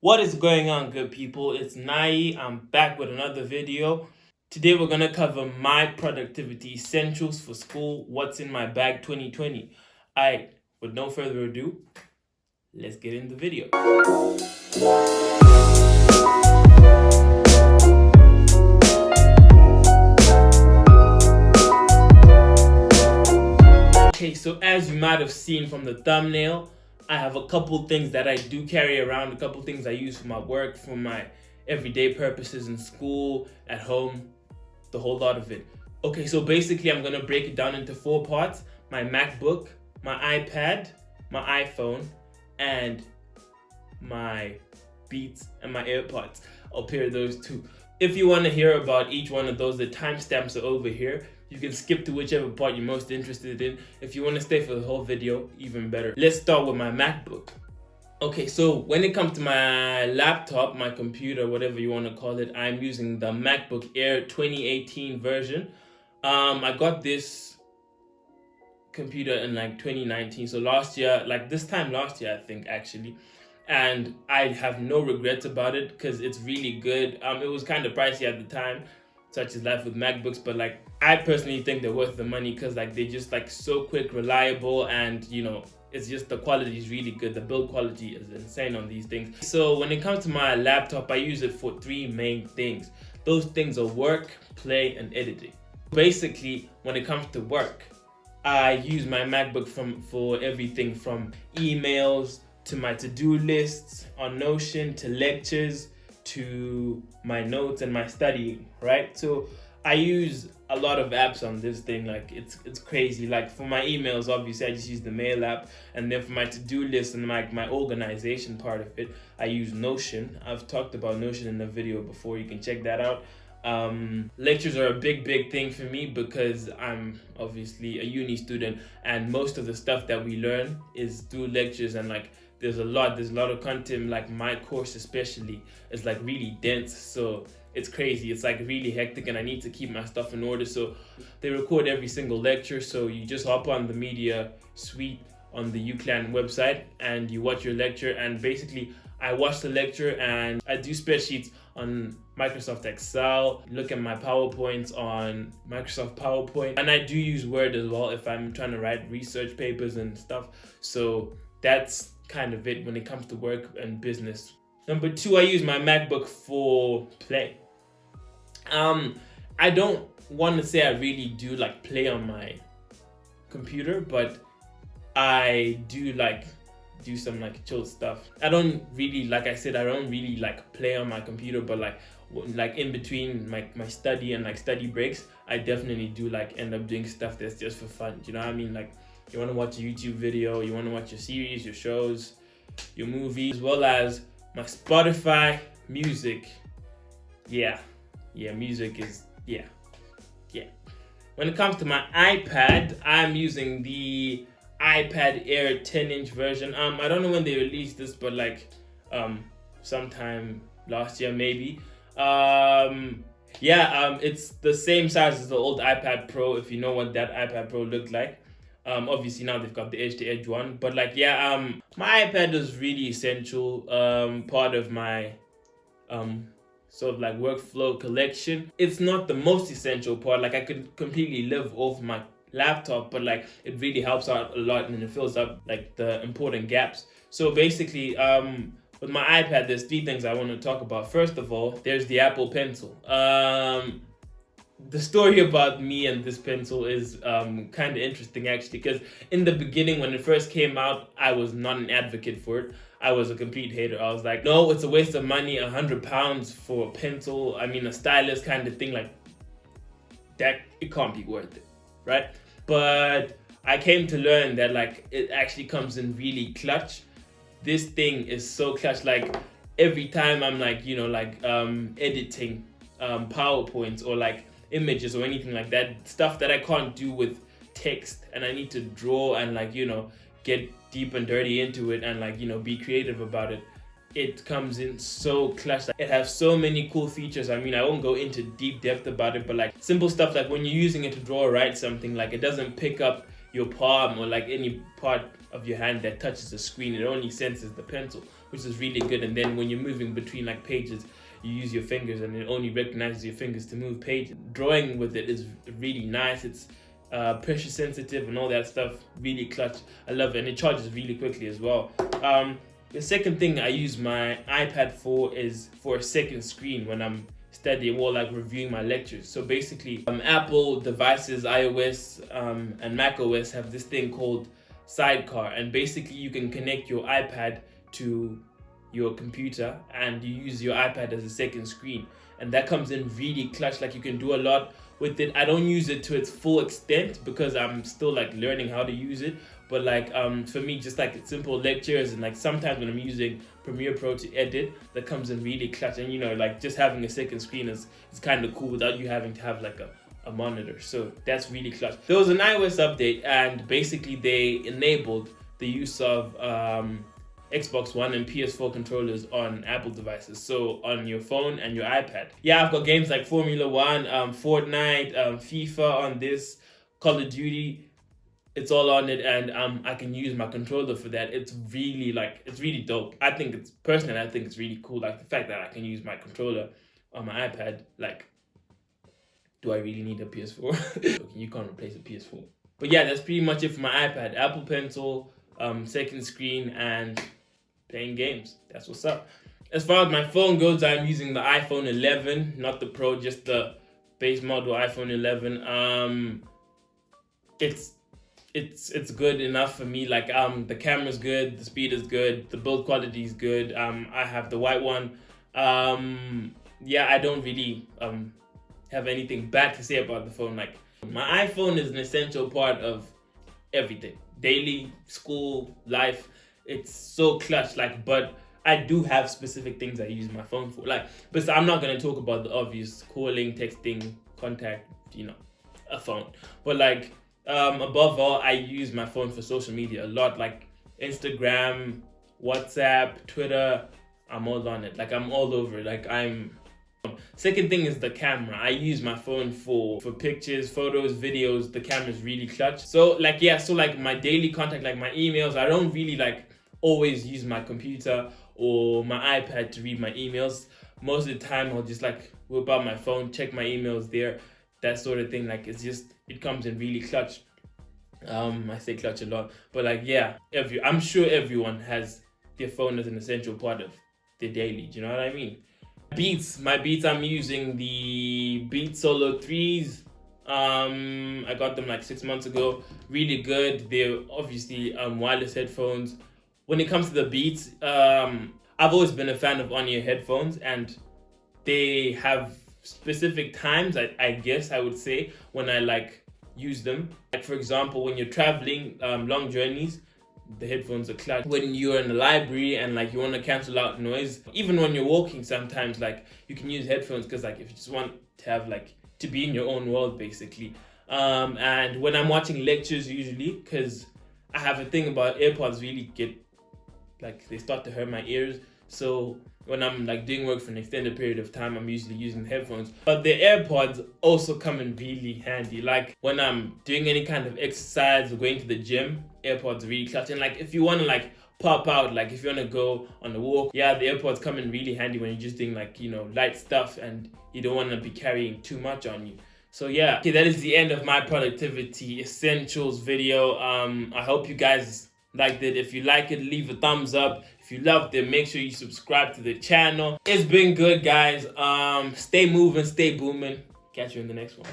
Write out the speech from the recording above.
What is going on, good people? It's Nai. I'm back with another video. Today we're gonna cover my productivity essentials for school. What's in my bag 2020. Alright, with no further ado, let's get in the video. Okay, so as you might have seen from the thumbnail, I have a couple things that I do carry around, a couple things I use for my work, for my everyday purposes in school, at home, the whole lot of it. Okay, so basically I'm gonna break it down into 4 parts: my MacBook, my iPad, my iPhone, and my Beats and my AirPods. I'll pair those two. If you want to hear about each one of those, the timestamps are over here. You can skip to whichever part you're most interested in. If you want to stay for the whole video, even better. Let's start with my MacBook. Okay, so when it comes to my laptop, my computer, whatever you want to call it, I'm using the MacBook Air 2018 version. I got this computer in like 2019, so last year, like this time last year, I think actually. And I have no regrets about it because it's really good. It was kind of pricey at the time, such as life with MacBooks, but like I personally think they're worth the money because like they're just like so quick, reliable, and you know, it's just the quality is really good. The build quality is insane on these things. So when it comes to my laptop, I use it for 3 main things. Those things are work, play, and editing. Basically, when it comes to work, I use my MacBook for everything from emails to my to-do lists on Notion, to lectures, to my notes and my studying, right? So I use a lot of apps on this thing, like it's crazy. Like for my emails, obviously I just use the mail app, and then for my to-do list and my organization part of it, I use Notion. I've talked about Notion in a video before, you can check that out. Lectures are a big thing for me because I'm obviously a uni student, and most of the stuff that we learn is through lectures, and like there's a lot of content. Like my course especially is like really dense, so it's crazy. It's like really hectic, and I need to keep my stuff in order. So they record every single lecture, so you just hop on the media suite on the UCLan website and you watch your lecture. And basically I watch the lecture and I do spreadsheets on Microsoft Excel, look at my PowerPoints on Microsoft PowerPoint, and I do use Word as well if I'm trying to write research papers and stuff. So that's kind of it when it comes to work and business. Number 2, I use my MacBook for play. I don't want to say I really do like play on my computer, but I do like do some like chill stuff. I don't really, like I said, I don't really like play on my computer, but like in between my study and like study breaks, I definitely do like end up doing stuff that's just for fun. You know what I mean? Like you want to watch a YouTube video, you want to watch your series, your shows, your movies, as well as my Spotify music. Yeah, music is, yeah. When it comes to my iPad, I'm using the iPad Air 10-inch version. I don't know when they released this, but like sometime last year maybe. It's the same size as the old iPad Pro, if you know what that iPad Pro looked like. Obviously now they've got the edge-to-edge one, but like my iPad is really essential, part of my sort of like workflow collection. It's not the most essential part, like I could completely live off my laptop, but like it really helps out a lot and it fills up like the important gaps. So basically with my iPad, there's 3 things I want to talk about. First of all, there's the Apple Pencil. The story about me and this pencil is kind of interesting actually, because in the beginning when it first came out, I was not an advocate for it. I was a complete hater. I was like, no, it's a waste of money, £100 for a pencil. I mean, a stylus kind of thing, like that, it can't be worth it, right? But I came to learn that like it actually comes in really clutch. This thing is so clutch. Like every time I'm like, you know, like editing PowerPoints or like images or anything like that, stuff that I can't do with text, and I need to draw and like, you know, get deep and dirty into it and like, you know, be creative about it. It comes in so clutch. It has so many cool features. I mean, I won't go into deep depth about it, but like simple stuff like when you're using it to draw or write something, like it doesn't pick up your palm or like any part of your hand that touches the screen. It only senses the pencil, which is really good. And then when you're moving between like pages, you use your fingers and it only recognizes your fingers to move pages. Drawing with it is really nice. It's pressure sensitive and all that stuff. Really clutch. I love it, and it charges really quickly as well. The second thing I use my iPad for is for a second screen when I'm studying or like reviewing my lectures. So basically, Apple devices, iOS and macOS have this thing called Sidecar, and basically you can connect your iPad to your computer and you use your iPad as a second screen, and that comes in really clutch. Like, you can do a lot with it. I don't use it to its full extent because I'm still like learning how to use it, but like for me, just like simple lectures and like sometimes when I'm using Premiere Pro to edit, that comes in really clutch. And you know, like just having a second screen is kind of cool without you having to have like a monitor. So that's really clutch. There was an iOS update and basically they enabled the use of Xbox One and PS4 controllers on Apple devices, so on your phone and your iPad. Yeah, I've got games like Formula One, Fortnite, FIFA on this, Call of Duty. It's all on it, and I can use my controller for that. It's really dope. I think it's really cool. Like the fact that I can use my controller on my iPad. Like, do I really need a PS4? You can't replace a PS4. But yeah, that's pretty much it for my iPad. Apple Pencil, second screen, and playing games. That's what's up. As far as my phone goes, I'm using the iPhone 11, not the Pro, just the base model iPhone 11. It's good enough for me. Like the camera's good, the speed is good, the build quality is good. I have the white one. Yeah, I don't really have anything bad to say about the phone. Like, my iPhone is an essential part of everything. Daily, school, life. It's so clutch. Like, but I do have specific things I use my phone for. Like, but I'm not gonna talk about the obvious calling, texting, contact, you know, a phone. But like, above all, I use my phone for social media a lot, like Instagram, WhatsApp, Twitter. I'm all on it. Like, I'm all over it. Like, second thing is the camera. I use my phone for pictures, photos, videos. The camera's really clutch. So like, yeah, so like my daily contact, like my emails, I don't really like always use my computer or my iPad to read my emails. Most of the time I'll just like whip out my phone, check my emails there, that sort of thing. Like, it comes in really clutch. I say clutch a lot, but like, yeah, I'm sure everyone has their phone as an essential part of their daily. Do you know what I mean? My beats, I'm using the Dre Solo 3s. I got them like 6 months ago. Really good. They're obviously wireless headphones. When it comes to the Beats, I've always been a fan of on-ear headphones, and they have specific times, I guess I would say, when I like use them. Like, for example, when you're traveling long journeys, the headphones are clutch. When you're in the library and like you want to cancel out noise, even when you're walking, sometimes like you can use headphones because like if you just want to have like to be in your own world basically. And when I'm watching lectures, usually, because I have a thing about AirPods, really get like they start to hurt my ears. So when I'm like doing work for an extended period of time, I'm usually using headphones. But the AirPods also come in really handy. Like when I'm doing any kind of exercise or going to the gym, AirPods are really clutch. And like if you want to like pop out, like if you want to go on a walk, yeah, the AirPods come in really handy when you're just doing like, you know, light stuff and you don't want to be carrying too much on you. So yeah, okay, that is the end of my productivity essentials video. I hope you guys liked it. If you like it, leave a thumbs up. If you loved it, make sure you subscribe to the channel. It's been good, guys. Stay moving, stay booming. Catch you in the next one.